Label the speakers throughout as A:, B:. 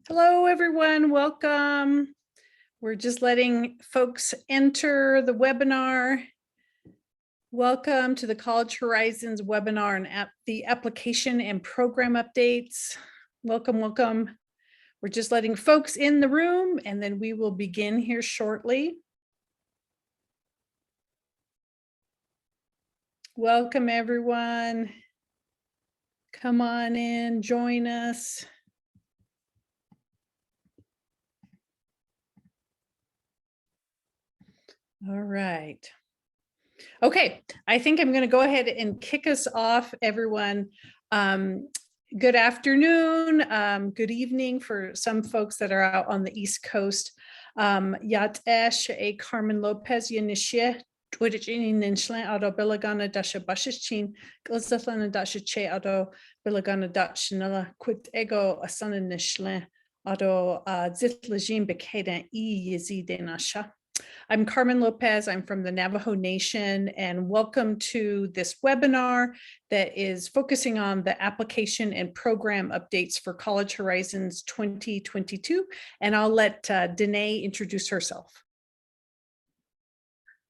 A: Hello, everyone. Welcome. We're just letting folks enter the webinar. Welcome to the College Horizons webinar and the application and program updates. Welcome, welcome. We're just letting folks in the room and then we will begin here shortly. Welcome, everyone. Come on in, join us. All right. Okay, I think I'm going to go ahead and kick us off, everyone. Good afternoon, good evening for some folks that are out on the East Coast. Yatesh a Carmen Lopez Yanishia. Twitching Ninshlan auto Bilagana Dasha Bashichin, Gilzathan Dasha Che auto Bilagana Dachnilla, Quit Ego Asana Nishlan auto Zitlajin Bekeda E Yazid Nasha. I'm Carmen Lopez. I'm from the Navajo Nation, and welcome to this webinar that is focusing on the application and program updates for College Horizons 2022. And I'll let Danae introduce herself.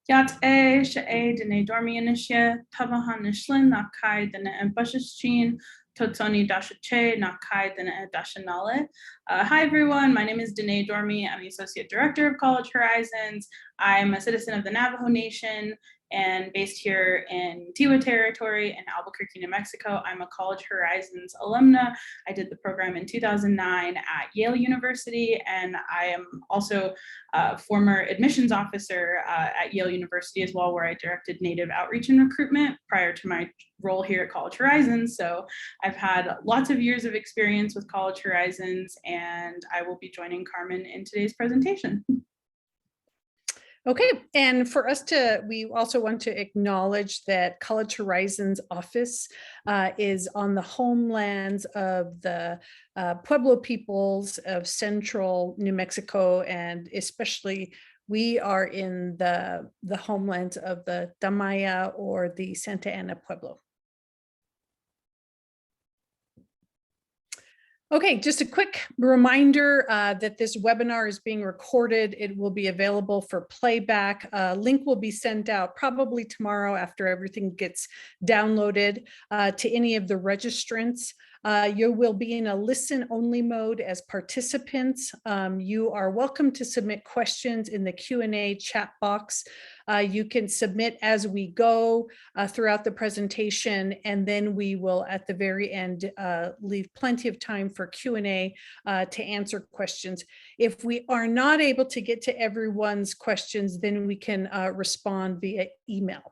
B: Yat Sha'e Dene Dormianisha, Tavahan Nishlin, Nakai Dene and Bushichin, Totoni Dashache, Nakai Dene Dashanale. Hi everyone, my name is Danae Dormy. I'm the Associate Director of College Horizons. I'm a citizen of the Navajo Nation and based here in Tiwa Territory in Albuquerque, New Mexico. I'm a College Horizons alumna. I did the program in 2009 at Yale University, and I am also a former admissions officer at Yale University as well, where I directed Native outreach and recruitment prior to my role here at College Horizons. So I've had lots of years of experience with College Horizons, and I will be joining Carmen in today's presentation.
A: Okay, and for us we also want to acknowledge that College Horizons office is on the homelands of the Pueblo peoples of central New Mexico, and especially we are in the homelands of the Damaya or the Santa Ana Pueblo. Okay, just a quick reminder that this webinar is being recorded. It will be available for playback. Link will be sent out probably tomorrow after everything gets downloaded to any of the registrants. You will be in a listen-only mode as participants. You are welcome to submit questions in the Q&A chat box. You can submit as we go throughout the presentation, and then we will, at the very end, leave plenty of time for Q&A to answer questions. If we are not able to get to everyone's questions, then we can respond via email.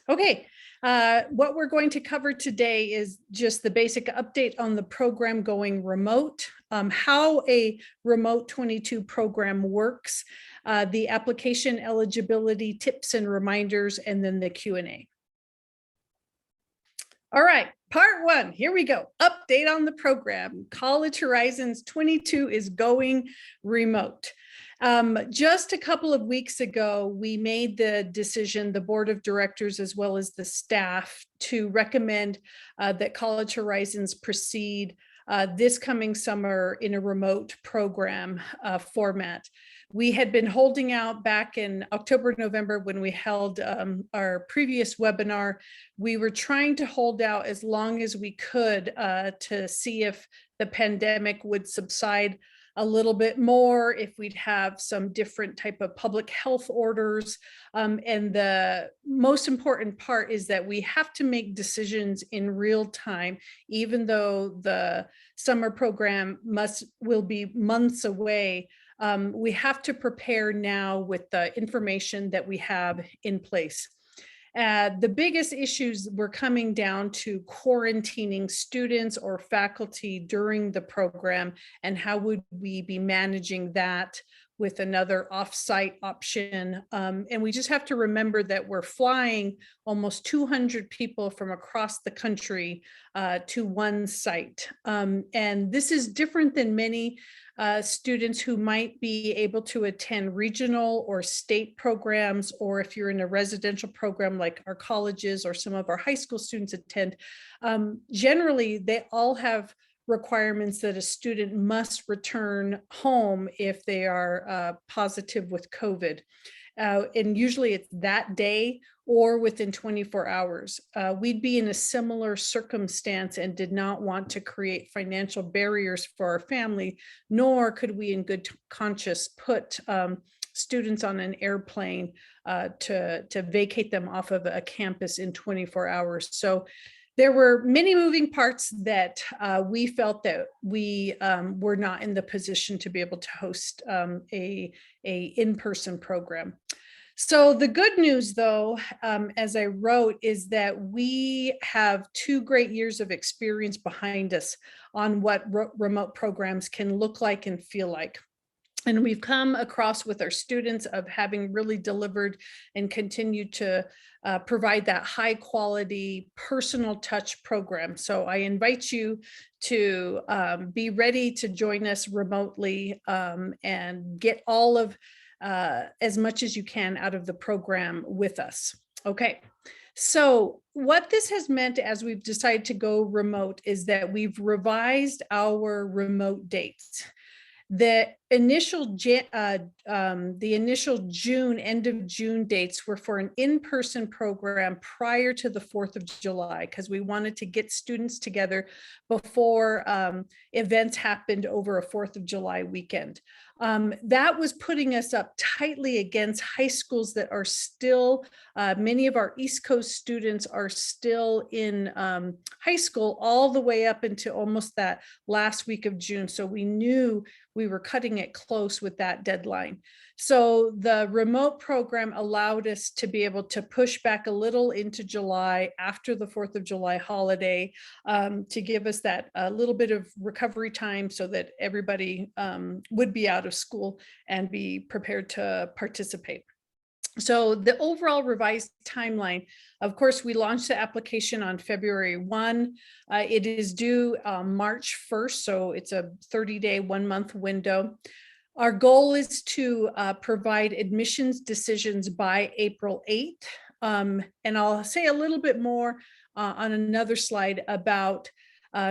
A: Okay, what we're going to cover today is just the basic update on the program going remote, how a remote 22 program works, the application eligibility tips and reminders, and then the Q&A. All right, part one, here we go. Update on the program. College Horizons 22 is going remote. Just a couple of weeks ago, we made the decision, the board of directors, as well as the staff, to recommend that College Horizons proceed this coming summer in a remote program format. We had been holding out back in October, November when we held our previous webinar. We were trying to hold out as long as we could to see if the pandemic would subside a little bit more, if we'd have some different type of public health orders. And the most important part is that we have to make decisions in real time, even though the summer program will be months away. We have to prepare now with the information that we have in place. The biggest issues were coming down to quarantining students or faculty during the program, and how would we be managing that with another offsite option. And we just have to remember that we're flying almost 200 people from across the country to one site. And this is different than many students who might be able to attend regional or state programs, or if you're in a residential program like our colleges or some of our high school students attend. Generally, they all have requirements that a student must return home if they are positive with COVID. And usually it's that day or within 24 hours. We'd be in a similar circumstance and did not want to create financial barriers for our family, nor could we in good conscience put students on an airplane to vacate them off of a campus in 24 hours. So there were many moving parts that we felt that we were not in the position to be able to host a in-person program. So the good news, though, as I wrote, is that we have 2 great years of experience behind us on what remote programs can look like and feel like. And we've come across with our students of having really delivered and continued to provide that high quality personal touch program. So I invite you to be ready to join us remotely and get all of as much as you can out of the program with us. Okay. So what this has meant as we've decided to go remote is that we've revised our remote dates. The initial June, end of June dates were for an in-person program prior to the 4th of July, because we wanted to get students together before events happened over a 4th of July weekend. That was putting us up tightly against high schools that are still, many of our East Coast students are still in high school all the way up into almost that last week of June. So we knew we were cutting it close with that deadline. So the remote program allowed us to be able to push back a little into July after the 4th of July holiday to give us that a little bit of recovery time so that everybody would be out of school and be prepared to participate. So the overall revised timeline, of course, we launched the application on February 1. It is due March 1st, so it's a 30-day, 1-month window. Our goal is to provide admissions decisions by April 8th. And I'll say a little bit more on another slide about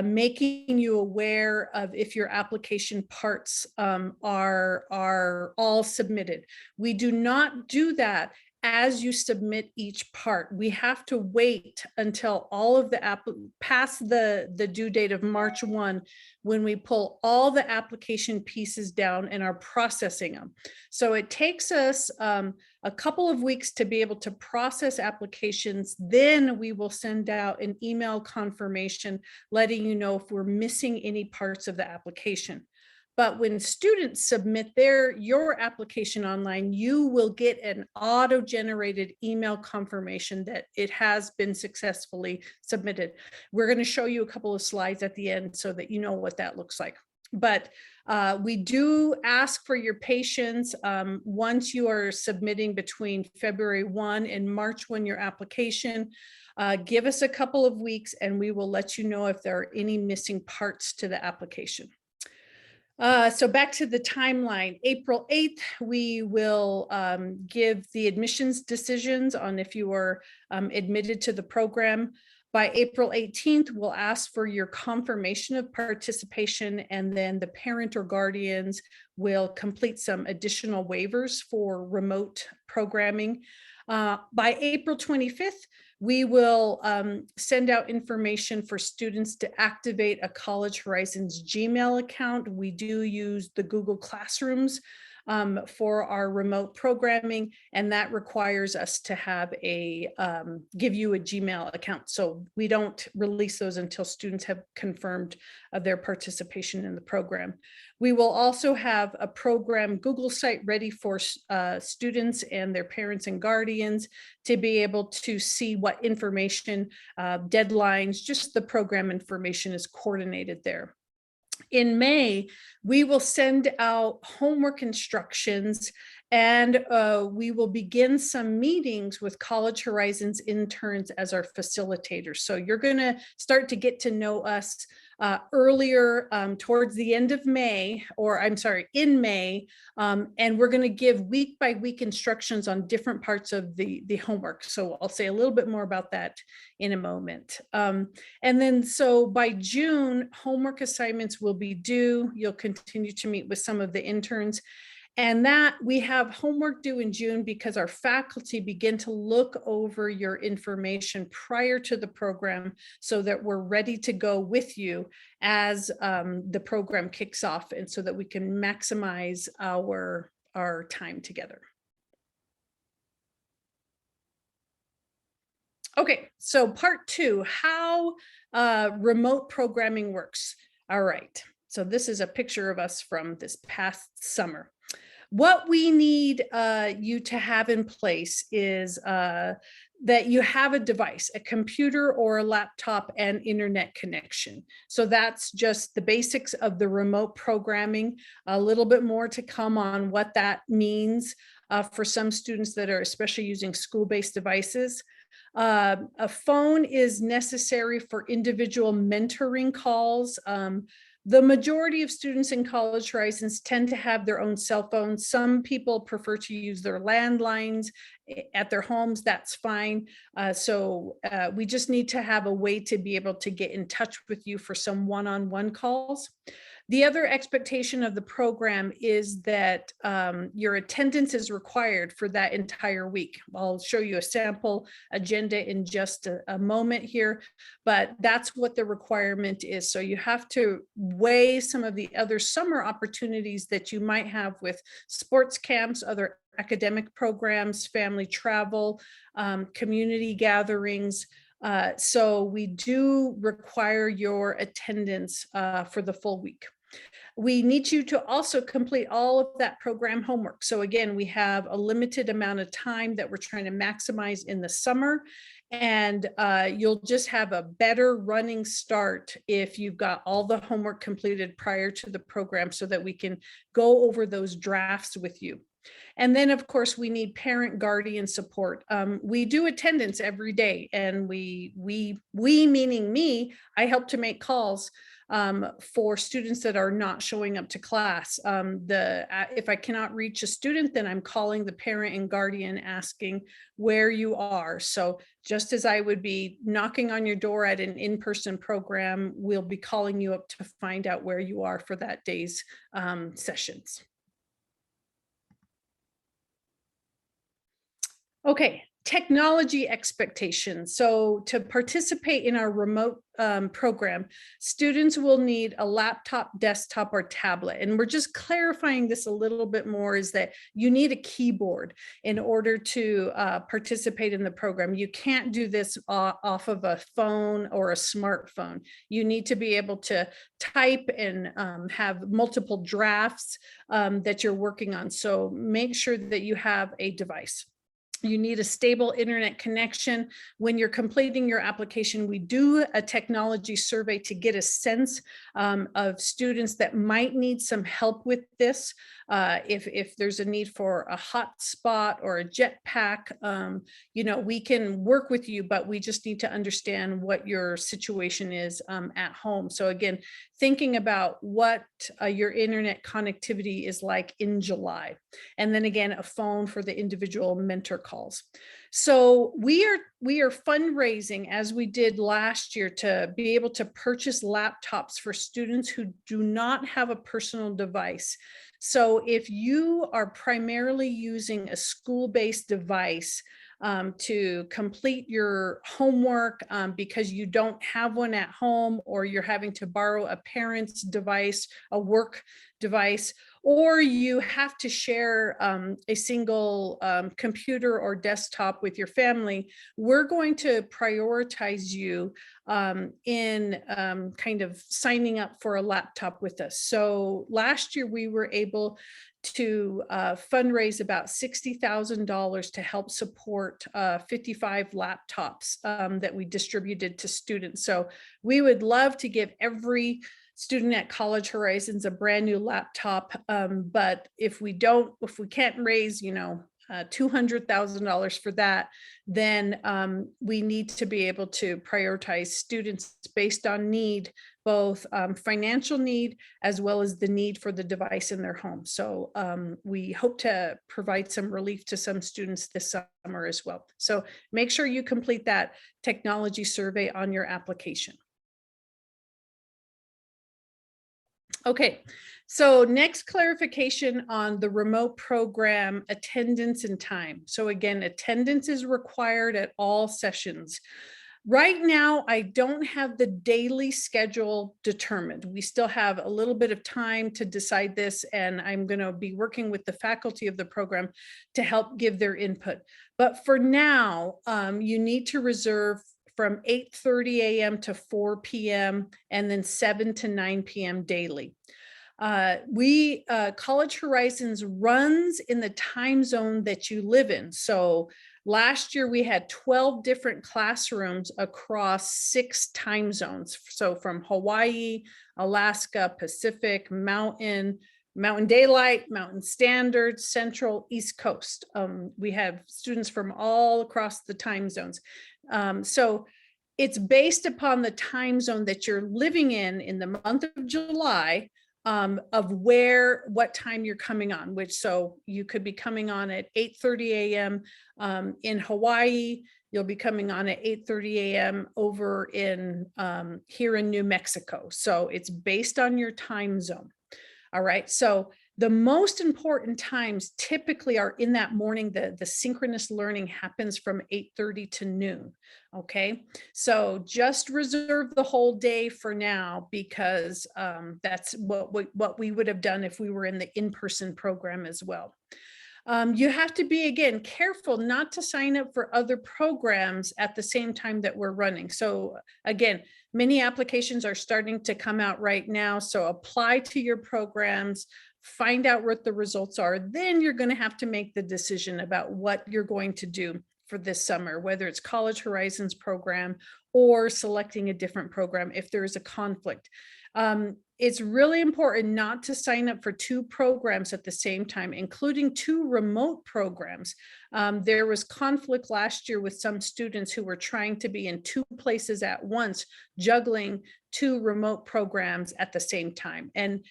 A: making you aware of if your application parts are all submitted. We do not do that as you submit each part. We have to wait until all of the past the due date of March 1 when we pull all the application pieces down and are processing them. So it takes us a couple of weeks to be able to process applications. Then we will send out an email confirmation letting you know if we're missing any parts of the application. But when students submit your application online, you will get an auto-generated email confirmation that it has been successfully submitted. We're going to show you a couple of slides at the end so that you know what that looks like. But we do ask for your patience. Once you are submitting between February 1 and March 1 your application, give us a couple of weeks and we will let you know if there are any missing parts to the application. So back to the timeline, April 8th, we will give the admissions decisions on if you are admitted to the program. By April 18th, we'll ask for your confirmation of participation, and then the parent or guardians will complete some additional waivers for remote programming. By April 25th, we will send out information for students to activate a College Horizons Gmail account. We do use the Google Classrooms for our remote programming, and that requires us to have give you a Gmail account. So we don't release those until students have confirmed their participation in the program. We will also have a program Google site ready for students and their parents and guardians to be able to see what information, deadlines, just the program information is coordinated there. In May, we will send out homework instructions, and we will begin some meetings with College Horizons interns as our facilitators. So you're going to start to get to know us earlier, towards the end of May, or I'm sorry, in May, and we're going to give week by week instructions on different parts of the homework. So I'll say a little bit more about that in a moment. And then so by June, homework assignments will be due. You'll continue to meet with some of the interns. And that we have homework due in June because our faculty begin to look over your information prior to the program so that we're ready to go with you as the program kicks off, and so that we can maximize our time together. Okay, so part 2, how remote programming works. All right, so this is a picture of us from this past summer. What we need you to have in place is that you have a device, a computer or a laptop, and internet connection. So that's just the basics of the remote programming. A little bit more to come on what that means for some students that are especially using school-based devices. A phone is necessary for individual mentoring calls. The majority of students in College Horizons tend to have their own cell phones. Some people prefer to use their landlines at their homes. That's fine. So we just need to have a way to be able to get in touch with you for some one-on-one calls. The other expectation of the program is that your attendance is required for that entire week. I'll show you a sample agenda in just a moment here, but that's what the requirement is. So you have to weigh some of the other summer opportunities that you might have with sports camps, other academic programs, family travel, community gatherings. So we do require your attendance for the full week. We need you to also complete all of that program homework. So again, we have a limited amount of time that we're trying to maximize in the summer, and you'll just have a better running start if you've got all the homework completed prior to the program so that we can go over those drafts with you. And then, of course, we need parent guardian support. We do attendance every day, and we meaning me, I help to make calls for students that are not showing up to class. If I cannot reach a student, then I'm calling the parent and guardian asking where you are. So just as I would be knocking on your door at an in-person program, we'll be calling you up to find out where you are for that day's sessions. Okay, technology expectations. So to participate in our remote program, students will need a laptop, desktop, or tablet. And we're just clarifying this a little bit more, is that you need a keyboard in order to participate in the program. You can't do this off of a phone or a smartphone. You need to be able to type and have multiple drafts that you're working on. So make sure that you have a device. You need a stable internet connection. When you're completing your application, we do a technology survey to get a sense of students that might need some help with this. If there's a need for a hotspot or a jetpack, we can work with you, but we just need to understand what your situation is at home. So again, thinking about what your internet connectivity is like in July. And then again, a phone for the individual mentor calls. So we are fundraising, as we did last year, to be able to purchase laptops for students who do not have a personal device. So if you are primarily using a school-based device to complete your homework because you don't have one at home, or you're having to borrow a parent's device, a work device, or you have to share a single computer or desktop with your family, we're going to prioritize you in kind of signing up for a laptop with us. So last year we were able to fundraise about $60,000 to help support 55 laptops that we distributed to students. So we would love to give every student at College Horizons a brand new laptop. But if we can't raise, $200,000 for that, then we need to be able to prioritize students based on need, both financial need as well as the need for the device in their home. So we hope to provide some relief to some students this summer as well. So make sure you complete that technology survey on your application. Okay, so next clarification on the remote program attendance and time. So again, attendance is required at all sessions. Right now, I don't have the daily schedule determined. We still have a little bit of time to decide this, and I'm going to be working with the faculty of the program to help give their input. But for now, you need to reserve from 8:30 a.m. to 4 p.m. and then 7 to 9 p.m. daily. College Horizons runs in the time zone that you live in. So last year we had 12 different classrooms across 6 time zones. So from Hawaii, Alaska, Pacific, Mountain Daylight, Mountain Standard, Central, East Coast. We have students from all across the time zones. So it's based upon the time zone that you're living in the month of July, of what time you're coming on, so you could be coming on at 8:30 a.m. In Hawaii. You'll be coming on at 8:30 a.m. over in here in New Mexico. So it's based on your time zone. All right. So the most important times typically are in that morning. The synchronous learning happens from 8:30 to noon. Okay. So just reserve the whole day for now, because that's what we would have done if we were in the in-person program as well. You have to be, again, careful not to sign up for other programs at the same time that we're running. So again, many applications are starting to come out right now. So apply to your programs, find out what the results are. Then you're going to have to make the decision about what you're going to do for this summer, whether it's College Horizons program or selecting a different program if there is a conflict. It's really important not to sign up for 2 programs at the same time, including 2 remote programs. There was conflict last year with some students who were trying to be in 2 places at once, juggling 2 remote programs at the same time. And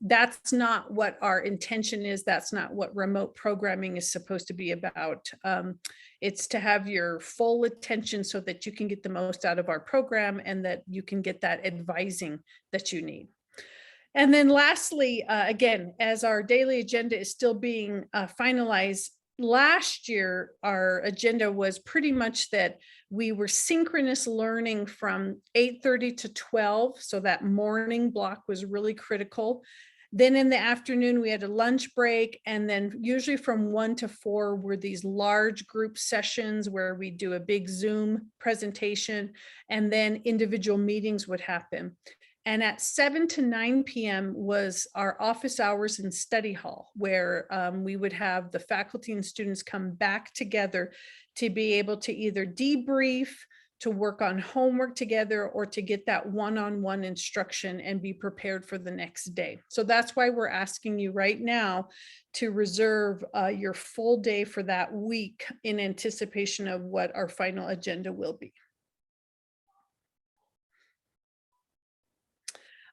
A: that's not what our intention is. That's not what remote programming is supposed to be about. It's to have your full attention so that you can get the most out of our program and that you can get that advising that you need. And then lastly, again, as our daily agenda is still being finalized, last year, our agenda was pretty much that we were synchronous learning from 8:30 to 12. So that morning block was really critical. Then in the afternoon, we had a lunch break. And then usually from 1 to 4 were these large group sessions where we do a big Zoom presentation, and then individual meetings would happen. And at 7 to 9 p.m. was our office hours in study hall, where we would have the faculty and students come back together to be able to either debrief, to work on homework together, or to get that one-on-one instruction and be prepared for the next day. So that's why we're asking you right now to reserve your full day for that week in anticipation of what our final agenda will be.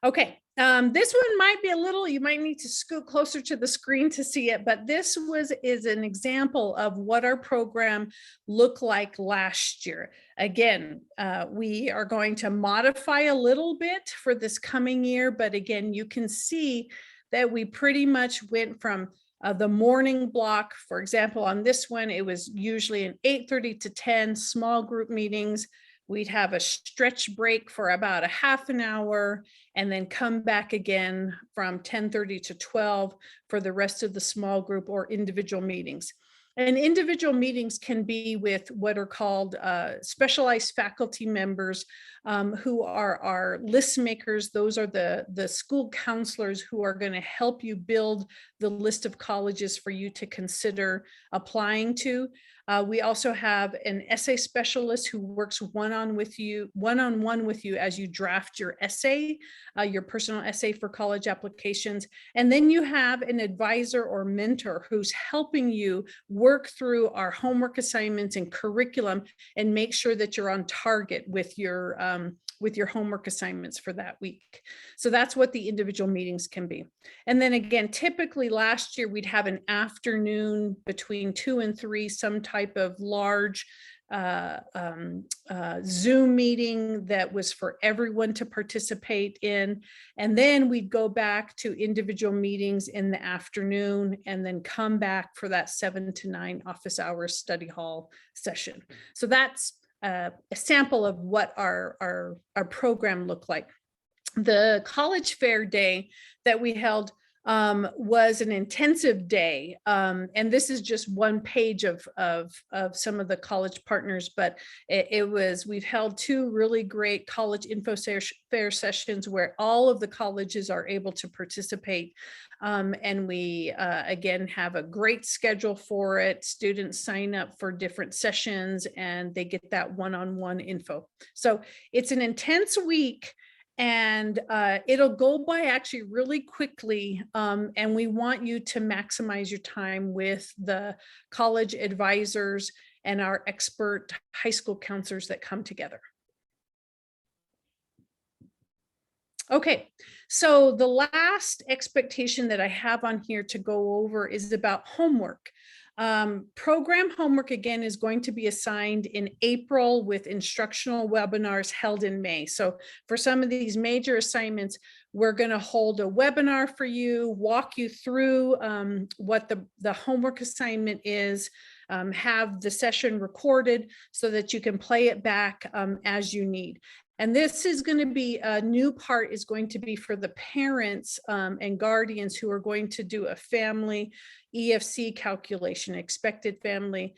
A: Okay, this one might be you might need to scoot closer to the screen to see it, but this is an example of what our program looked like last year. Again, we are going to modify a little bit for this coming year, but again, you can see that we pretty much went from the morning block. For example, on this one, it was usually an 8:30 to 10 small group meetings. We'd have a stretch break for about a half an hour and then come back again from 10:30 to 12 for the rest of the small group or individual meetings. And individual meetings can be with what are called specialized faculty members who are our list makers. Those are the school counselors who are going to help you build the list of colleges for you to consider applying to. We also have an essay specialist who works one-on-one with you as you draft your essay, your personal essay for college applications. And then you have an advisor or mentor who's helping you work through our homework assignments and curriculum and make sure that you're on target with your homework assignments for that week. So that's what the individual meetings can be. And then again, typically last year we'd have an afternoon between 2 and 3, some type of large Zoom meeting that was for everyone to participate in. And then we'd go back to individual meetings in the afternoon and then come back for that 7 to 9 office hours study hall session. So that's a sample of what our program looked like. The college fair day that we held was an intensive day. And this is just one page of some of the college partners, but we've held 2 really great college info fair sessions where all of the colleges are able to participate. And we, again, have a great schedule for it. Students sign up for different sessions and they get that one-on-one info. So it's an intense week. And it'll go by actually really quickly. And we want you to maximize your time with the college advisors and our expert high school counselors that come together. Okay, so the last expectation that I have on here to go over is about homework. Program homework, again, is going to be assigned in April with instructional webinars held in May. So for some of these major assignments, we're going to hold a webinar for you, walk you through what the homework assignment is, have the session recorded so that you can play it back as you need. And this is going to be a new part is going to be for the parents and guardians who are going to do a family EFC calculation, expected family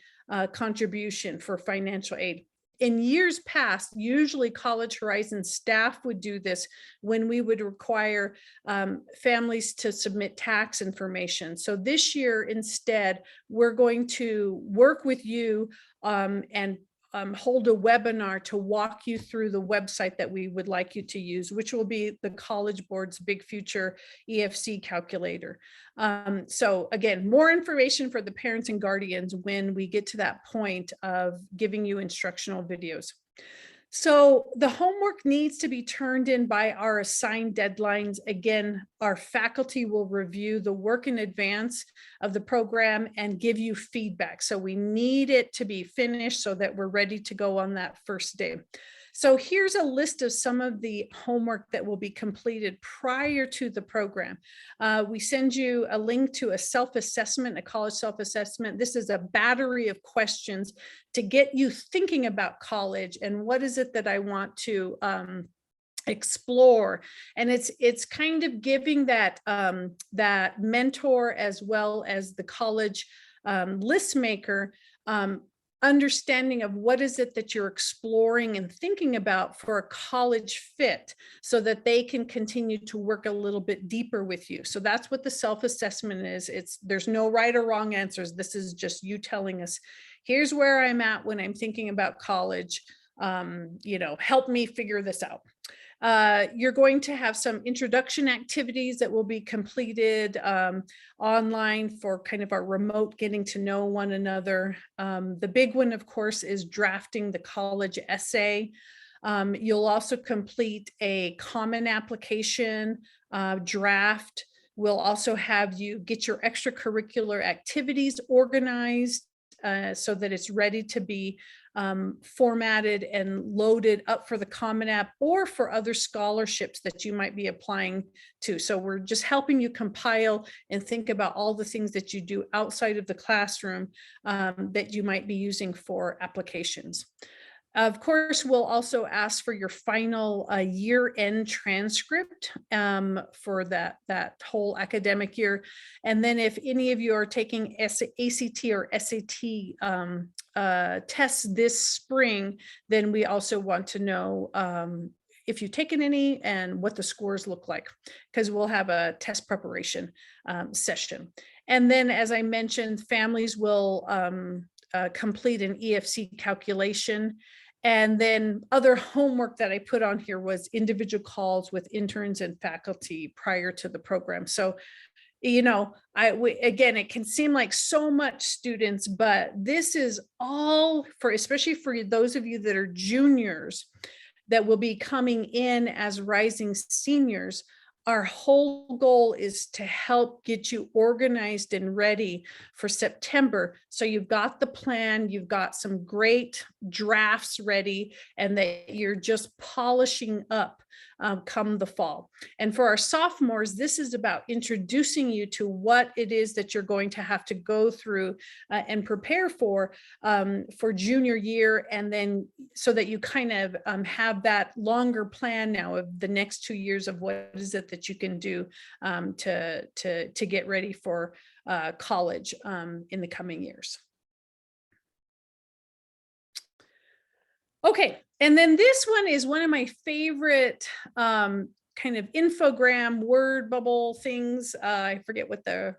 A: contribution for financial aid. In years past, usually College Horizon staff would do this when we would require families to submit tax information. So this year, instead, we're going to work with you and hold a webinar to walk you through the website that we would like you to use, which will be the College Board's Big Future EFC calculator. So again, more information for the parents and guardians when we get to that point of giving you instructional videos. So the homework needs to be turned in by our assigned deadlines. Again, our faculty will review the work in advance of the program and give you feedback. So we need it to be finished so that we're ready to go on that first day. So here's a list of some of the homework that will be completed prior to the program. We send you a link to a self-assessment, a college self-assessment. This is a battery of questions to get you thinking about college and what is it that I want to explore. And it's kind of giving that that mentor as well as the college list maker understanding of what is it that you're exploring and thinking about for a college fit so that they can continue to work a little bit deeper with you. So that's what the self-assessment is. There's no right or wrong answers. This is just you telling us, here's where I'm at when I'm thinking about college. Help me figure this out. You're going to have some introduction activities that will be completed online for kind of our remote getting to know one another. The big one, of course, is drafting the college essay. You'll also complete a common application draft. We'll also have you get your extracurricular activities organized so that it's ready to be formatted and loaded up for the Common App or for other scholarships that you might be applying to. So we're just helping you compile and think about all the things that you do outside of the classroom that you might be using for applications. Of course, we'll also ask for your final year-end transcript for that whole academic year. And then if any of you are taking ACT or SAT tests this spring, then we also want to know if you've taken any and what the scores look like, because we'll have a test preparation session. And then, as I mentioned, families will complete an EFC calculation. And then other homework that I put on here was individual calls with interns and faculty prior to the program. So, you know, again, it can seem like so much, students, but this is all for, especially for those of you that are juniors that will be coming in as rising seniors. Our whole goal is to help get you organized and ready for September. So you've got the plan, you've got some great drafts ready, and that you're just polishing up come the fall. And for our sophomores, this is about introducing you to what it is that you're going to have to go through and prepare for junior year. And then so that you kind of have that longer plan now of the next 2 years of what is it that you can do to get ready for college in the coming years. Okay, and then this one is one of my favorite kind of infogram word bubble things. I forget what the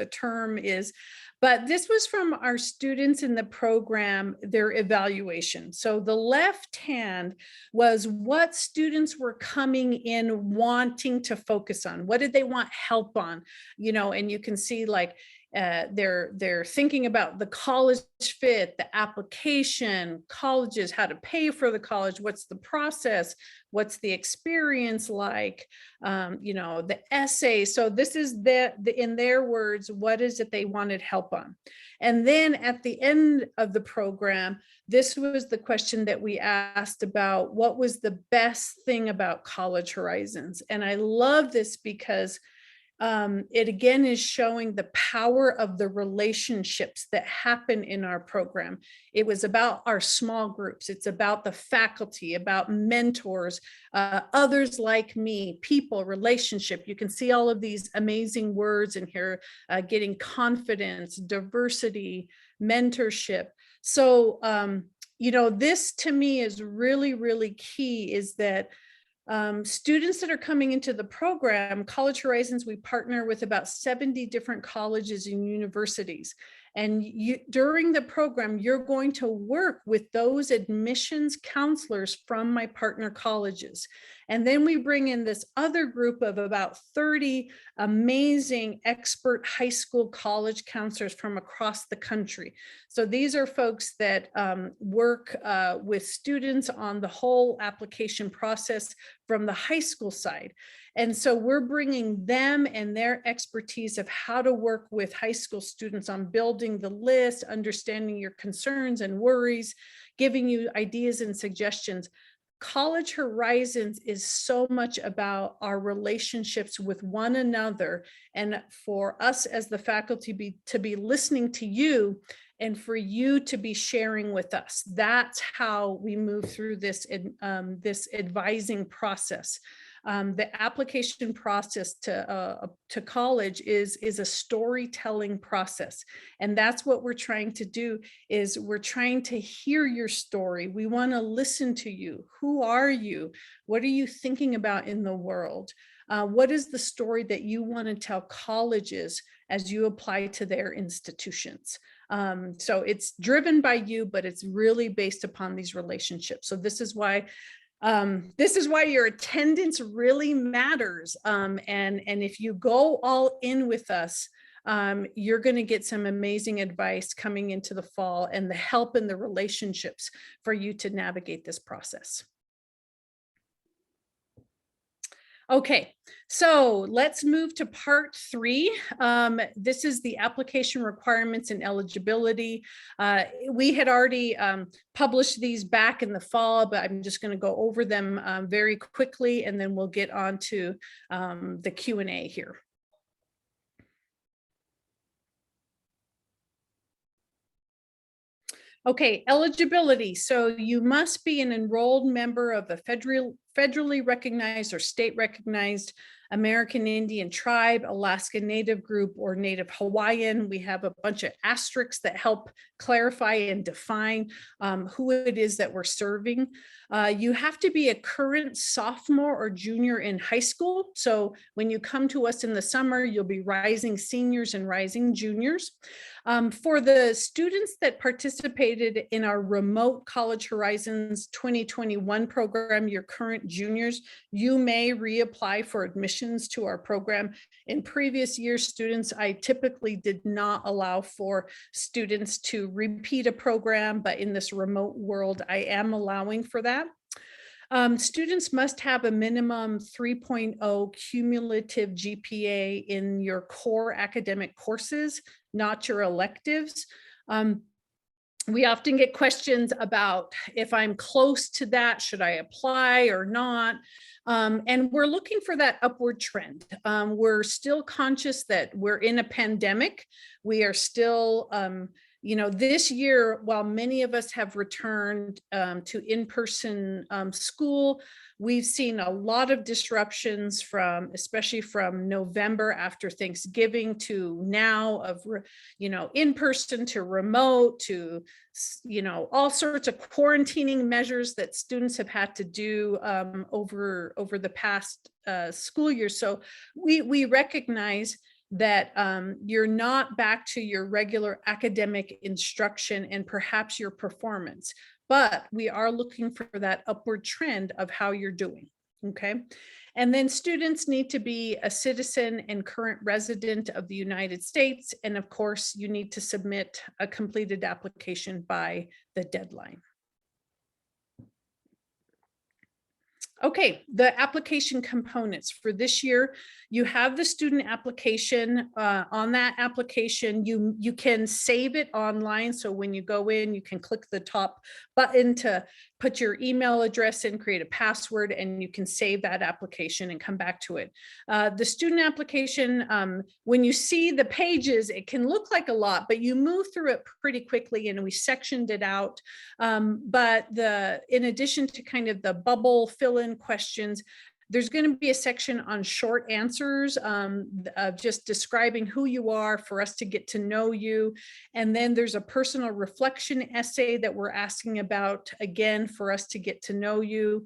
A: term is, but this was from our students in the program, their evaluation. So the left hand was what students were coming in wanting to focus on. What did they want help on? You know, and you can see like they're thinking about the college fit, the application, colleges, how to pay for the college, what's the process, what's the experience like, you know, the essay. So this is in their words, what is it they wanted help on? And then at the end of the program, this was the question that we asked about what was the best thing about College Horizons. And I love this because it again is showing the power of the relationships that happen in our program. It was about our small groups. It's about the faculty, about mentors, others like me, people, relationship. You can see all of these amazing words in here, getting confidence, diversity, mentorship. So, you know, this to me is really, really key, is that students that are coming into the program, College Horizons, we partner with about 70 different colleges and universities. And during the program, you're going to work with those admissions counselors from my partner colleges. And then we bring in this other group of about 30 amazing expert high school college counselors from across the country. So these are folks that work with students on the whole application process from the high school side. And so we're bringing them and their expertise of how to work with high school students on building the list, understanding your concerns and worries, giving you ideas and suggestions. College Horizons is so much about our relationships with one another, and for us as the faculty to be listening to you and for you to be sharing with us. That's how we move through this advising process. The application process to college is a storytelling process. And that's what we're trying to do, is we're trying to hear your story. We want to listen to you. Who are you? What are you thinking about in the world? What is the story that you want to tell colleges as you apply to their institutions? So it's driven by you, but it's really based upon these relationships. So this is why your attendance really matters. And if you go all in with us, you're going to get some amazing advice coming into the fall, and the help and the relationships for you to navigate this process. Okay, so let's move to part 3. This is the application requirements and eligibility. We had already published these back in the fall, but I'm just going to go over them very quickly, and then we'll get on to the Q&A here. Okay, eligibility. So you must be an enrolled member of a federally recognized or state recognized American Indian tribe, Alaska Native group, or Native Hawaiian. We have a bunch of asterisks that help clarify and define who it is that we're serving. You have to be a current sophomore or junior in high school. So when you come to us in the summer, you'll be rising seniors and rising juniors. For the students that participated in our remote College Horizons 2021 program, your current juniors, you may reapply for admissions to our program. In previous years, students, I typically did not allow for students to repeat a program, but in this remote world, I am allowing for that. Students must have a minimum 3.0 cumulative GPA in your core academic courses, not your electives. We often get questions about if I'm close to that, should I apply or not? And we're looking for that upward trend. We're still conscious that we're in a pandemic. We are still, this year, while many of us have returned to in-person school, we've seen a lot of disruptions especially from November after Thanksgiving to now of, in-person to remote to, all sorts of quarantining measures that students have had to do over the past school year. So we recognize that you're not back to your regular academic instruction and perhaps your performance, but we are looking for that upward trend of how you're doing, okay? And then students need to be a citizen and current resident of the United States. And of course, you need to submit a completed application by the deadline. Okay, the application components for this year, you have the student application. On that application, you can save it online. So when you go in, you can click the top button to put your email address in, create a password, and you can save that application and come back to it. The student application, when you see the pages, it can look like a lot, but you move through it pretty quickly, and we sectioned it out. But in addition to kind of the bubble fill-in questions, there's going to be a section on short answers of just describing who you are for us to get to know you. And then there's a personal reflection essay that we're asking about, again, for us to get to know you.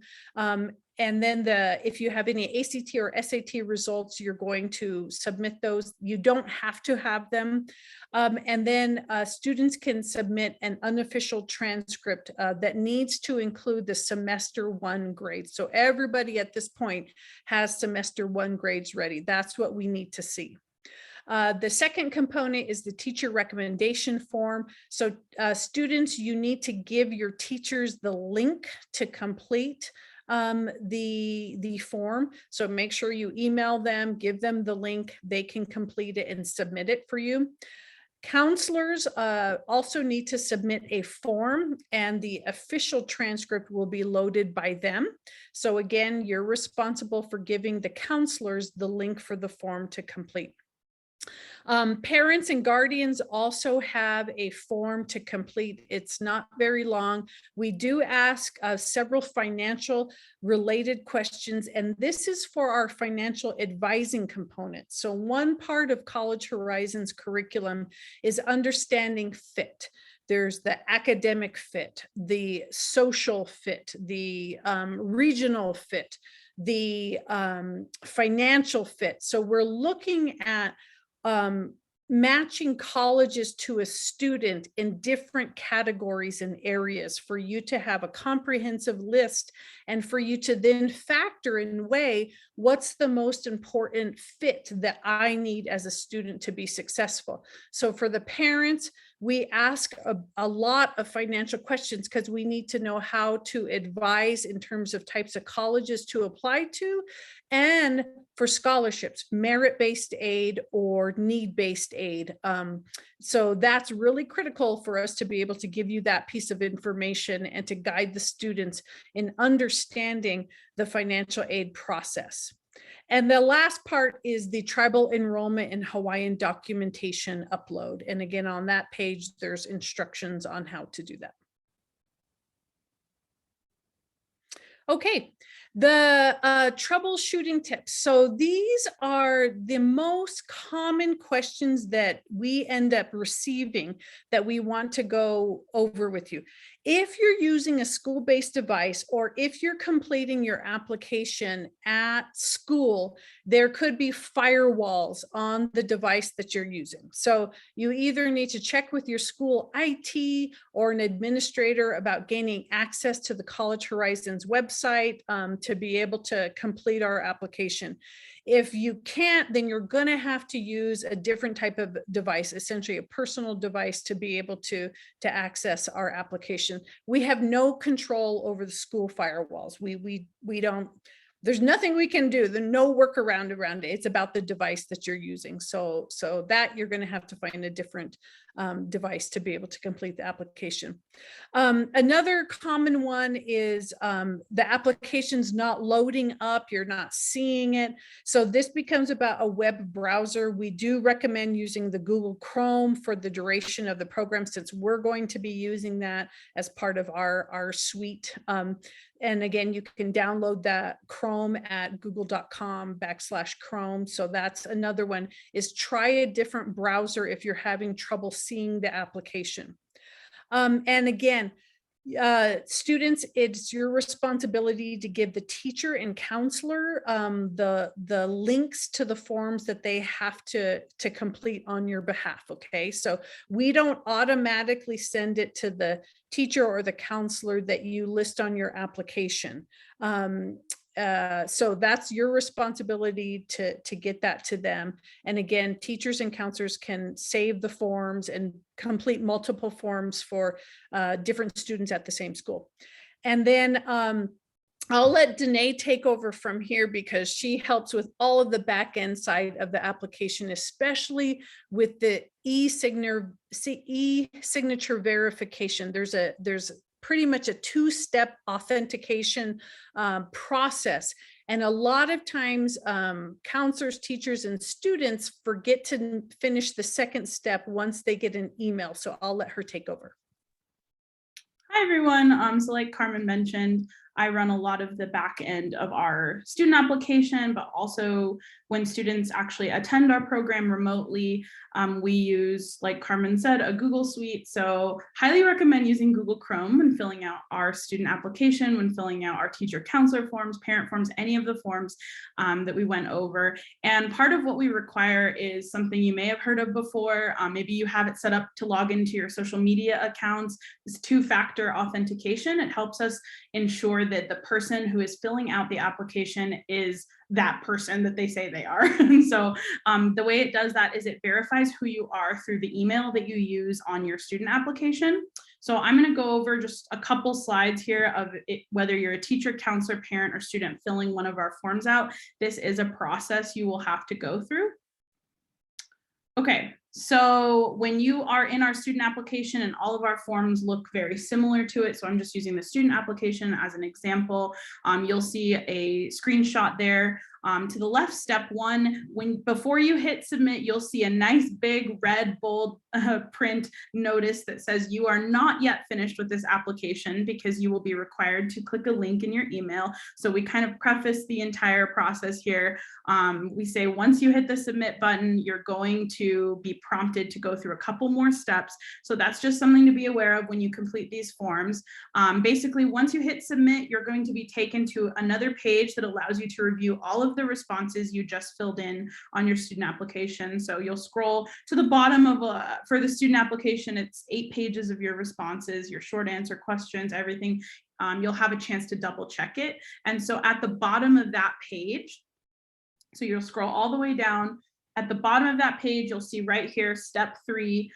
A: And then if you have any ACT or SAT results, you're going to submit those. You don't have to have them. And then students can submit an unofficial transcript that needs to include the semester 1 grades. So everybody at this point has semester 1 grades ready. That's what we need to see. The second component is the teacher recommendation form. So students, you need to give your teachers the link to complete the form. So make sure you email them, give them the link, they can complete it and submit it for you. Counselors also need to submit a form, and the official transcript will be loaded by them. So again, you're responsible for giving the counselors the link for the form to complete. Parents and guardians also have a form to complete. It's not very long. We do ask several financial related questions, and this is for our financial advising component. So one part of College Horizons curriculum is understanding fit. There's the academic fit, the social fit, the regional fit, the financial fit. So we're looking at matching colleges to a student in different categories and areas for you to have a comprehensive list and for you to then factor in weigh what's the most important fit that I need as a student to be successful. So for the parents, we ask a lot of financial questions because we need to know how to advise in terms of types of colleges to apply to, and for scholarships, merit-based aid or need-based aid. So that's really critical for us to be able to give you that piece of information and to guide the students in understanding the financial aid process. And the last part is the tribal enrollment and Hawaiian documentation upload. And again, on that page, there's instructions on how to do that. Okay, the troubleshooting tips. So these are the most common questions that we end up receiving that we want to go over with you. If you're using a school-based device, or if you're completing your application at school, there could be firewalls on the device that you're using. So you either need to check with your school IT or an administrator about gaining access to the College Horizons website to be able to complete our application. If you can't, then you're going to have to use a different type of device, essentially a personal device, to be able to access our application. We have no control over the school firewalls. We don't, there's nothing we can do. There's no workaround around it. It's about the device that you're using. So that you're going to have to find a different device to be able to complete the application. Another common one is the application's not loading up. You're not seeing it. So this becomes about a web browser. We do recommend using the Google Chrome for the duration of the program, since we're going to be using that as part of our suite. And again, you can download that Chrome at google.com/Chrome. So that's another one, is try a different browser if you're having trouble seeing the application. And again, students, it's your responsibility to give the teacher and counselor the links to the forms that they have to complete on your behalf. Okay, so we don't automatically send it to the teacher or the counselor that you list on your application. So that's your responsibility to get that to them. And again, teachers and counselors can save the forms and complete multiple forms for different students at the same school. And then I'll let Danae take over from here, because she helps with all of the back end side of the application, especially with the e-signature verification. There's pretty much a two-step authentication process. And a lot of times counselors, teachers, and students forget to finish the second step once they get an email. So I'll let her take over.
B: Hi, everyone. So like Carmen mentioned, I run a lot of the back end of our student application, but also when students actually attend our program remotely, we use, like Carmen said, a Google Suite. So highly recommend using Google Chrome when filling out our student application, when filling out our teacher counselor forms, parent forms, any of the forms that we went over. And part of what we require is something you may have heard of before. Maybe you have it set up to log into your social media accounts. It's two-factor authentication. It helps us ensure that the person who is filling out the application is that person that they say they are. And so the way it does that is it verifies who you are through the email that you use on your student application. So I'm going to go over just a couple slides here of it, whether you're a teacher, counselor, parent, or student filling one of our forms out. This is a process you will have to go through. Okay, so when you are in our student application, and all of our forms look very similar to it, so I'm just using the student application as an example, you'll see a screenshot there. To the left, step one, before you hit submit, you'll see a nice big red bold print notice that says you are not yet finished with this application, because you will be required to click a link in your email. So we kind of preface the entire process here. We say once you hit the submit button, you're going to be prompted to go through a couple more steps. So that's just something to be aware of when you complete these forms. Basically, once you hit submit, you're going to be taken to another page that allows you to review all of the responses you just filled in on your student application. So you'll scroll to the bottom of for the student application, it's 8 pages of your responses, your short answer questions, everything. You'll have a chance to double check it. And so at the bottom of that page, so you'll scroll all the way down. At the bottom of that page, you'll see right here, step 3,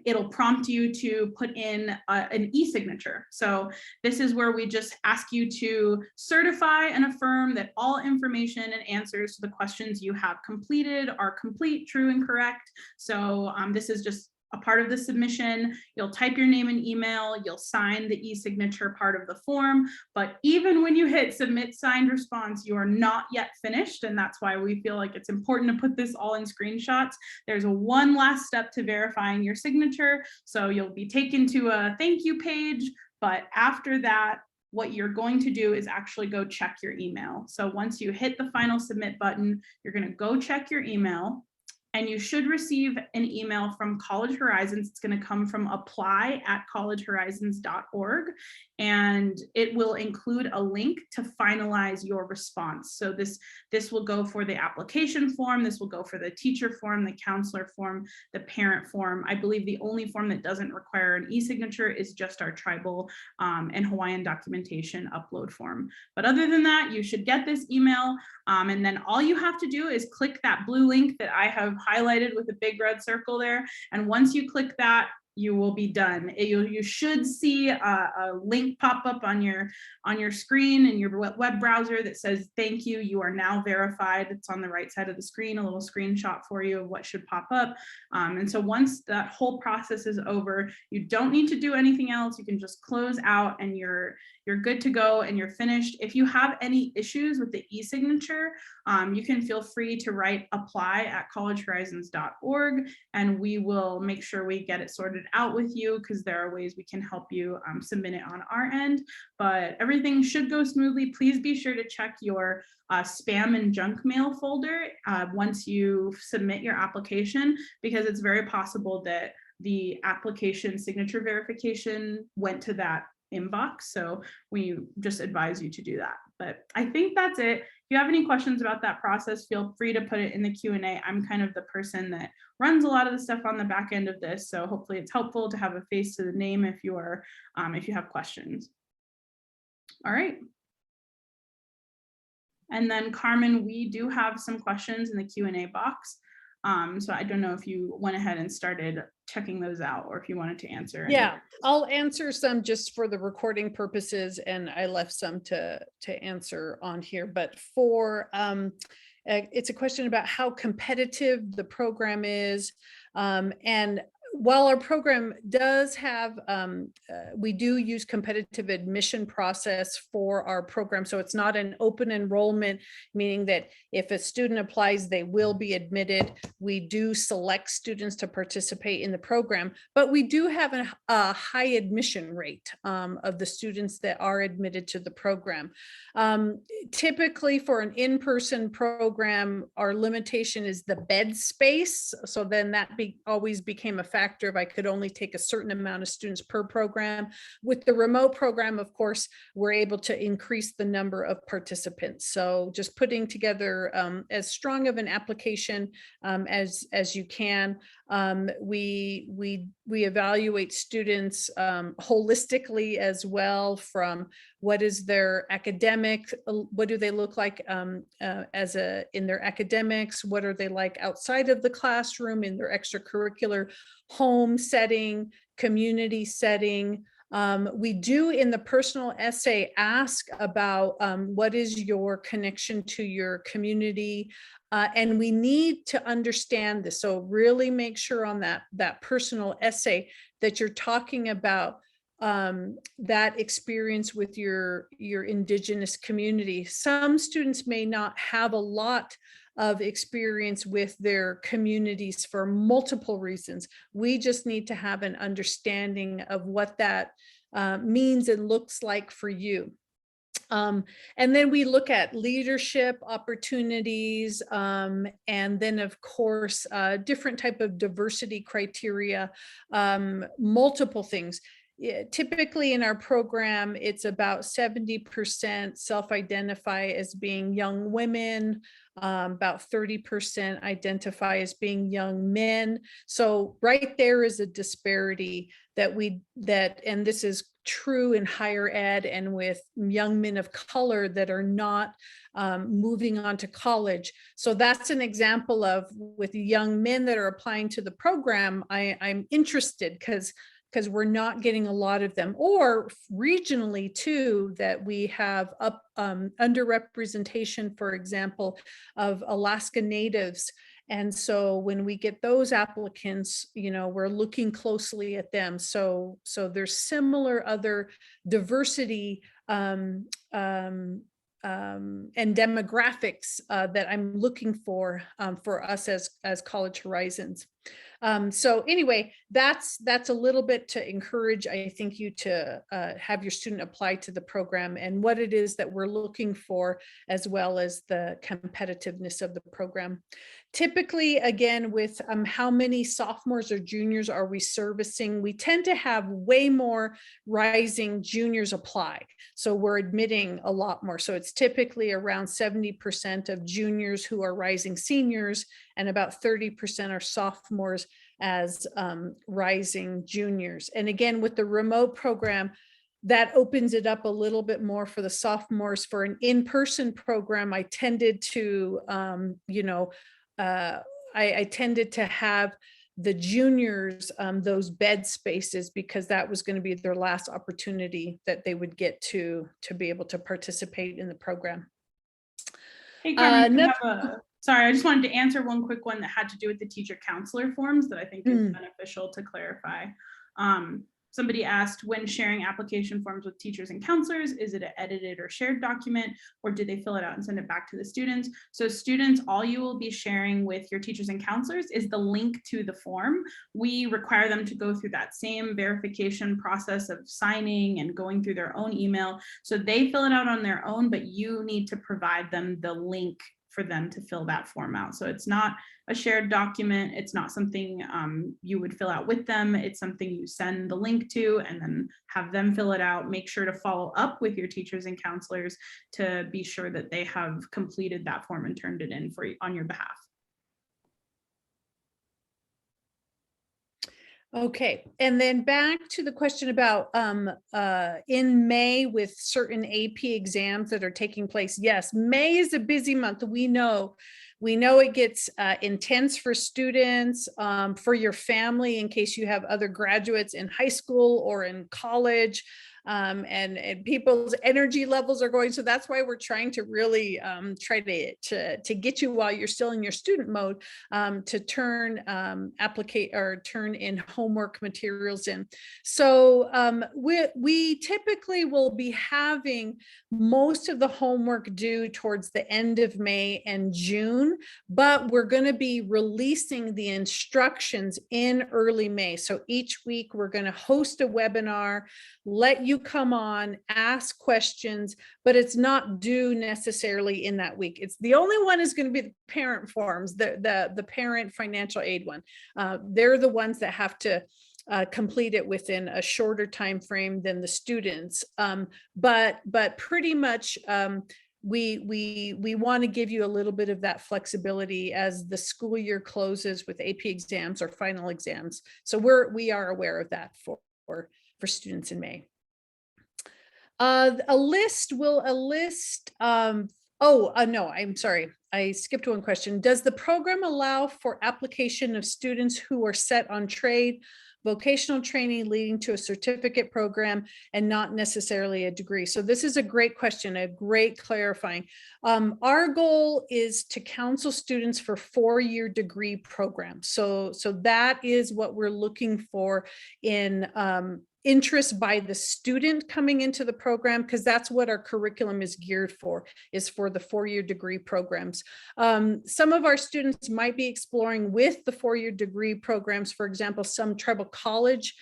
B: it'll prompt you to put in an e-signature. So this is where we just ask you to certify and affirm that all information and answers to the questions you have completed are complete, true, and correct. So this is just a part of the submission. You'll type your name and email, you'll sign the e-signature part of the form, but even when you hit submit signed response, you are not yet finished, and that's why we feel like it's important to put this all in screenshots. There's one last step to verifying your signature, so you'll be taken to a thank you page, but after that, what you're going to do is actually go check your email. So once you hit the final submit button, you're going to go check your email. and you should receive an email from College Horizons. It's going to come from apply@collegehorizons.org, and it will include a link to finalize your response. So this will go for the application form, this will go for the teacher form, the counselor form, the parent form. I believe the only form that doesn't require an e-signature is just our tribal and Hawaiian documentation upload form. But other than that, you should get this email, and then all you have to do is click that blue link that I have highlighted with a big red circle there. And once you click that, you will be done. You should see a link pop up on your screen in your web browser that says, thank you, you are now verified. It's on the right side of the screen, a little screenshot for you of what should pop up. And so once that whole process is over, you don't need to do anything else. You can just close out and you're good to go and you're finished. If you have any issues with the e-signature, you can feel free to write apply@collegehorizons.org, and we will make sure we get it sorted out with you, because there are ways we can help you submit it on our end. But everything should go smoothly. Please be sure to check your spam and junk mail folder once you submit your application, because it's very possible that the application signature verification went to that inbox. So we just advise you to do that. But I think that's it. If you have any questions about that process, feel free to put it in the Q&A. I'm kind of the person that runs a lot of the stuff on the back end of this. So hopefully it's helpful to have a face to the name if you have questions. All right. And then Carmen, we do have some questions in the Q&A box. So I don't know if you went ahead and started checking those out, or if you wanted to answer.
A: Yeah, I'll answer some just for the recording purposes, and I left some to answer on here. But for it's a question about how competitive the program is, and while our program does have, we do use competitive admission process for our program. So it's not an open enrollment, meaning that if a student applies, they will be admitted. We do select students to participate in the program, but we do have a high admission rate of the students that are admitted to the program. Typically for an in-person program, our limitation is the bed space. So then that always became a factor if I could only take a certain amount of students per program. With the remote program, of course, we're able to increase the number of participants. So just putting together as strong of an application as you can. We evaluate students holistically as well, from what is their academic, what do they look like in their academics, what are they like outside of the classroom, in their extracurricular, home setting, community setting. We do in the personal essay ask about what is your connection to your community, and we need to understand this. So really make sure on that personal essay that you're talking about that experience with your Indigenous community. Some students may not have a lot of experience with their communities for multiple reasons. We just need to have an understanding of what that means and looks like for you. And then we look at leadership opportunities, and then of course, different type of diversity criteria, multiple things. Typically in our program, it's about 70% self-identify as being young women, about 30% identify as being young men. So right there is a disparity and this is true in higher ed and with young men of color that are not moving on to college. So that's an example of, with young men that are applying to the program, I'm interested because we're not getting a lot of them, or regionally too, that we have underrepresentation, for example, of Alaska Natives. And so when we get those applicants, we're looking closely at them. So there's similar other diversity and demographics that I'm looking for us as College Horizons. So anyway, that's a little bit to encourage, I think, you to have your student apply to the program and what it is that we're looking for, as well as the competitiveness of the program. Typically, again, with how many sophomores or juniors are we servicing, we tend to have way more rising juniors apply. So we're admitting a lot more. So it's typically around 70% of juniors who are rising seniors, and about 30% are sophomores as rising juniors. And again, with the remote program, that opens it up a little bit more for the sophomores. For an in-person program, I tended to, I tended to have the juniors those bed spaces, because that was going to be their last opportunity that they would get to be able to participate in the program.
B: Hey, Carmen, sorry, I just wanted to answer one quick one that had to do with the teacher counselor forms that I think is beneficial to clarify. Somebody asked, when sharing application forms with teachers and counselors, is it an edited or shared document, or do they fill it out and send it back to the students? So students, all you will be sharing with your teachers and counselors is the link to the form. We require them to go through that same verification process of signing and going through their own email. So they fill it out on their own, but you need to provide them the link for them to fill that form out. So it's not a shared document. It's not something you would fill out with them. It's something you send the link to and then have them fill it out. Make sure to follow up with your teachers and counselors to be sure that they have completed that form and turned it in on your behalf.
A: Okay, and then back to the question about in May with certain AP exams that are taking place. Yes, May is a busy month. We know it gets intense for students, for your family, in case you have other graduates in high school or in college. And people's energy levels are going. So that's why we're trying to really try to get you, while you're still in your student mode, to turn in homework materials in. So we typically will be having most of the homework due towards the end of May and June, but we're going to be releasing the instructions in early May. So each week we're going to host a webinar, let you come on, ask questions, but it's not due necessarily in that week. It's the only one is going to be the parent forms, the parent financial aid one. They're the ones that have to complete it within a shorter time frame than the students. But pretty much we want to give you a little bit of that flexibility as the school year closes with AP exams or final exams. So we are aware of that for students in May. No, I'm sorry. I skipped one question. Does the program allow for application of students who are set on trade, vocational training leading to a certificate program, and not necessarily a degree? So this is a great question, a great clarifying. Our goal is to counsel students for 4-year degree programs. So that is what we're looking for in interest by the student coming into the program, because that's what our curriculum is geared for, is for the 4-year degree programs. Some of our students might be exploring with the 4-year degree programs, for example, some tribal colleges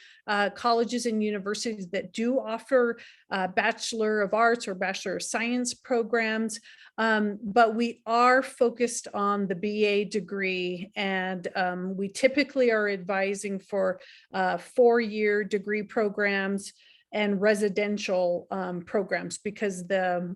A: and universities that do offer Bachelor of Arts or Bachelor of Science programs. But we are focused on the BA degree, and we typically are advising for 4-year degree programs and residential programs, because the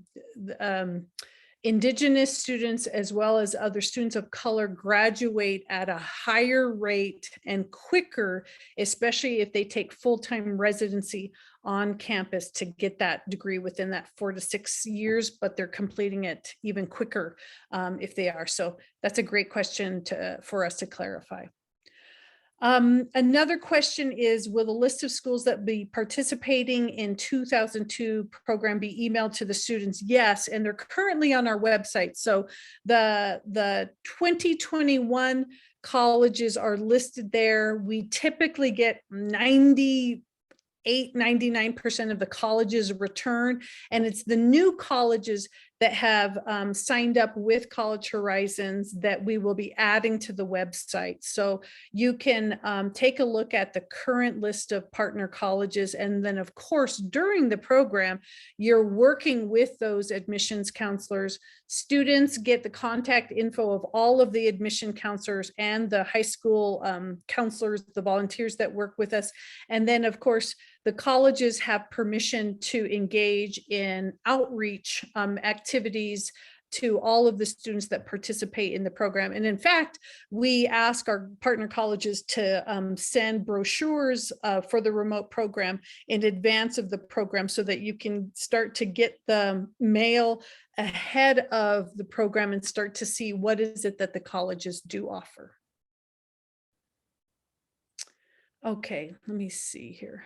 A: Indigenous students, as well as other students of color, graduate at a higher rate and quicker, especially if they take full-time residency on campus to get that degree within that 4 to 6 years, but they're completing it even quicker if they are. So that's a great question for us to clarify. Another question is, will the list of schools that be participating in 2002 program be emailed to the students? Yes, and they're currently on our website. So the 2021 colleges are listed there. We typically get 99% of the colleges return, and it's the new colleges that have signed up with College Horizons that we will be adding to the website. So you can take a look at the current list of partner colleges. And then of course, during the program, you're working with those admissions counselors. Students get the contact info of all of the admission counselors and the high school counselors, the volunteers that work with us. And then of course, the colleges have permission to engage in outreach activities to all of the students that participate in the program. And in fact, we ask our partner colleges to send brochures for the remote program in advance of the program so that you can start to get the mail ahead of the program and start to see what is it that the colleges do offer. Okay, let me see here.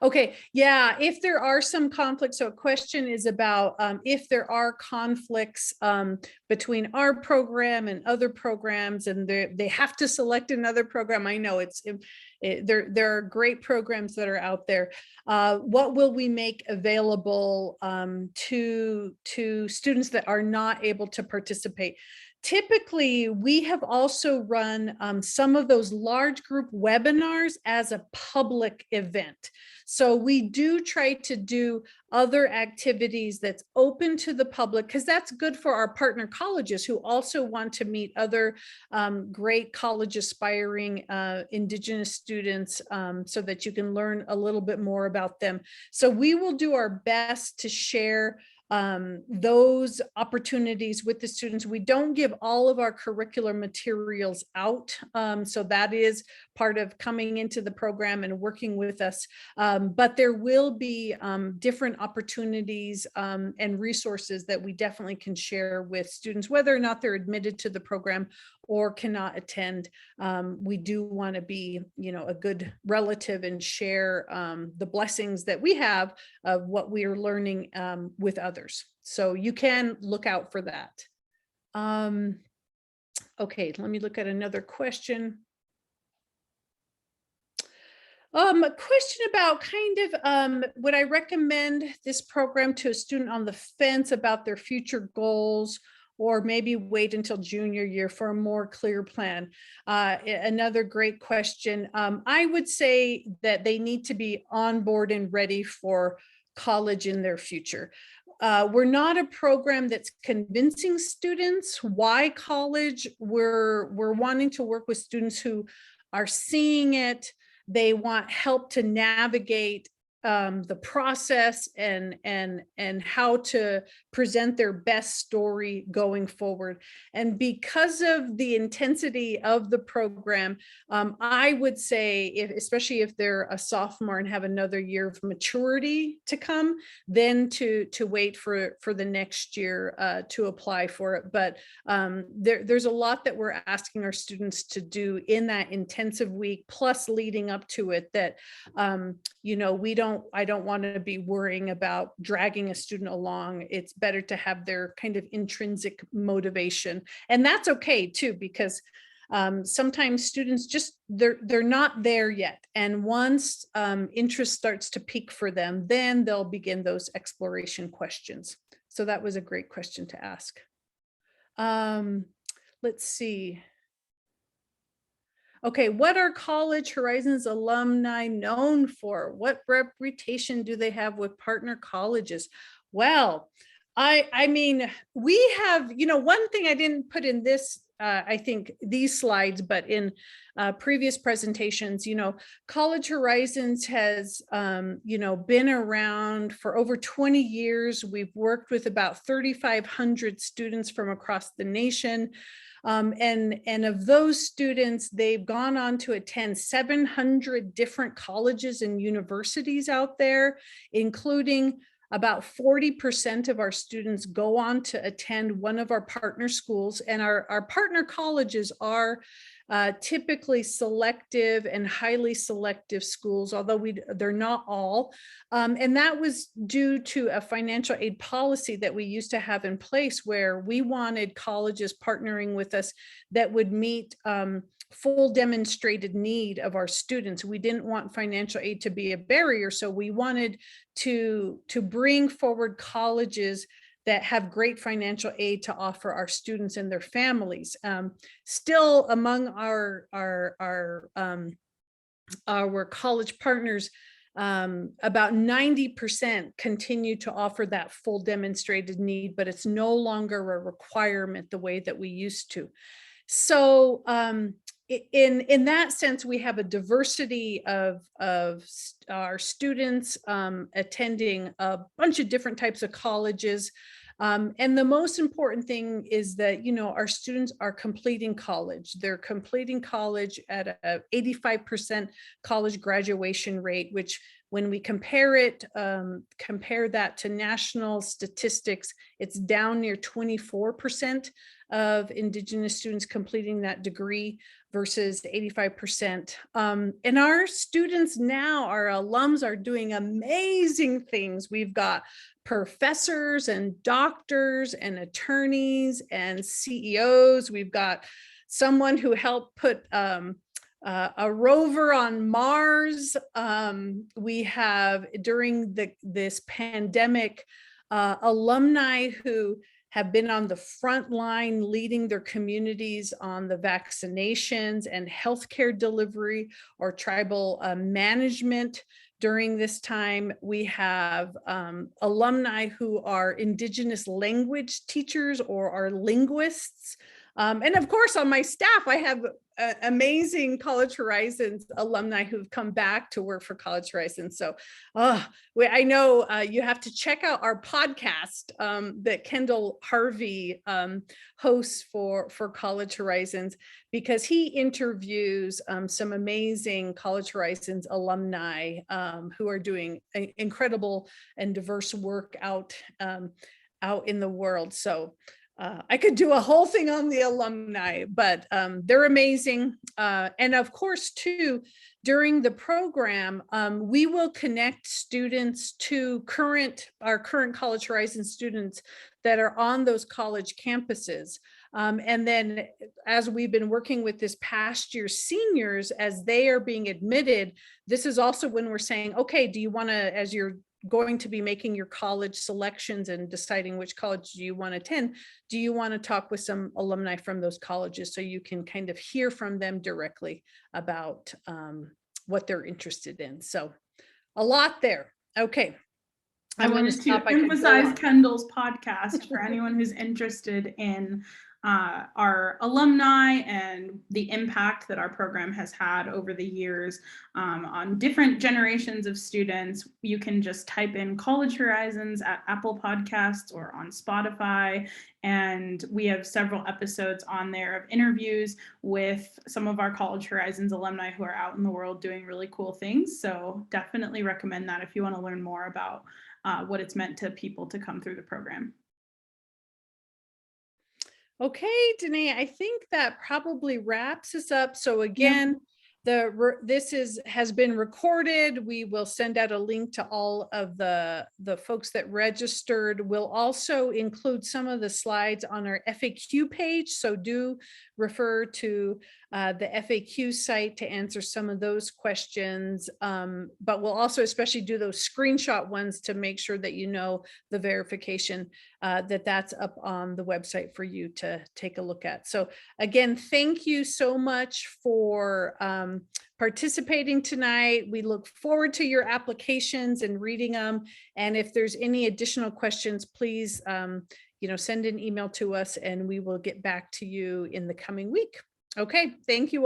A: Okay, yeah, if there are some conflicts, so a question is about if there are conflicts between our program and other programs and they have to select another program. I know there are great programs that are out there. What will we make available to students that are not able to participate? Typically, we have also run some of those large group webinars as a public event. So we do try to do other activities that's open to the public because that's good for our partner colleges who also want to meet other great college aspiring Indigenous students so that you can learn a little bit more about them. So we will do our best to share those opportunities with the students. We don't give all of our curricular materials out. So that is part of coming into the program and working with us. But there will be different opportunities and resources that we definitely can share with students, whether or not they're admitted to the program or cannot attend. We do want to be, a good relative and share the blessings that we have of what we are learning with others. So you can look out for that. Okay, let me look at another question. A question about would I recommend this program to a student on the fence about their future goals, or maybe wait until junior year for a more clear plan? Another great question. I would say that they need to be on board and ready for college in their future. We're not a program that's convincing students why college. We're wanting to work with students who are seeing it. They want help to navigate the process and how to present their best story going forward. And because of the intensity of the program, I would say, especially if they're a sophomore and have another year of maturity to come, then to wait for the next year to apply for it. But there's a lot that we're asking our students to do in that intensive week, plus leading up to it, that I don't want to be worrying about dragging a student along. It's better to have their kind of intrinsic motivation. And that's okay too, because sometimes students they're not there yet. And once interest starts to peak for them, then they'll begin those exploration questions. So that was a great question to ask. Let's see. Okay, what are College Horizons alumni known for? What reputation do they have with partner colleges? Well, I mean, we have, one thing I didn't put in this, I think these slides, but in previous presentations, College Horizons has, been around for over 20 years. We've worked with about 3,500 students from across the nation. And of those students, they've gone on to attend 700 different colleges and universities out there, including about 40% of our students go on to attend one of our partner schools. And our partner colleges are typically selective and highly selective schools, although they're not all. And that was due to a financial aid policy that we used to have in place, where we wanted colleges partnering with us that would meet full demonstrated need of our students. We didn't want financial aid to be a barrier, so we wanted to bring forward colleges that have great financial aid to offer our students and their families. Still, among our college partners, about 90% continue to offer that full demonstrated need, but it's no longer a requirement the way that we used to. So in that sense, we have a diversity of our students attending a bunch of different types of colleges. And the most important thing is that, our students are completing college. They're completing college at a 85% college graduation rate, which, when we compare that to national statistics, it's down near 24% of Indigenous students completing that degree versus 85%. And our students now, our alums, are doing amazing things. We've got professors and doctors and attorneys and CEOs. We've got someone who helped put a rover on Mars. We have, during this pandemic, alumni who have been on the front line leading their communities on the vaccinations and healthcare delivery or tribal management during this time. We have alumni who are Indigenous language teachers or are linguists. And of course, on my staff, I have amazing College Horizons alumni who've come back to work for College Horizons. So I know you have to check out our podcast that Kendall Harvey hosts for College Horizons, because he interviews some amazing College Horizons alumni who are doing incredible and diverse work out in the world. So I could do a whole thing on the alumni, but they're amazing. And of course, too, during the program, we will connect students to our current College Horizons students that are on those college campuses. And then, as we've been working with this past year's seniors, as they are being admitted, this is also when we're saying, okay, do you want to, as you're going to be making your college selections and deciding which college do you want to attend, do you want to talk with some alumni from those colleges so you can kind of hear from them directly about what they're interested in? So a lot there. Okay.
B: I wanted to emphasize Kendall's podcast for anyone who's interested in our alumni and the impact that our program has had over the years on different generations of students. You can just type in College Horizons at Apple Podcasts or on Spotify, and we have several episodes on there of interviews with some of our College Horizons alumni who are out in the world doing really cool things. So definitely recommend that if you want to learn more about what it's meant to people to come through the program.
A: Okay, Danae, I think that probably wraps us up. So again, this has been recorded. We will send out a link to all of the folks that registered. We'll also include some of the slides on our FAQ page. So do refer to the FAQ site to answer some of those questions. But we'll also especially do those screenshot ones to make sure that the verification that's up on the website for you to take a look at. So again, thank you so much for participating tonight. We look forward to your applications and reading them. And if there's any additional questions, please send an email to us and we will get back to you in the coming week. Okay, thank you all.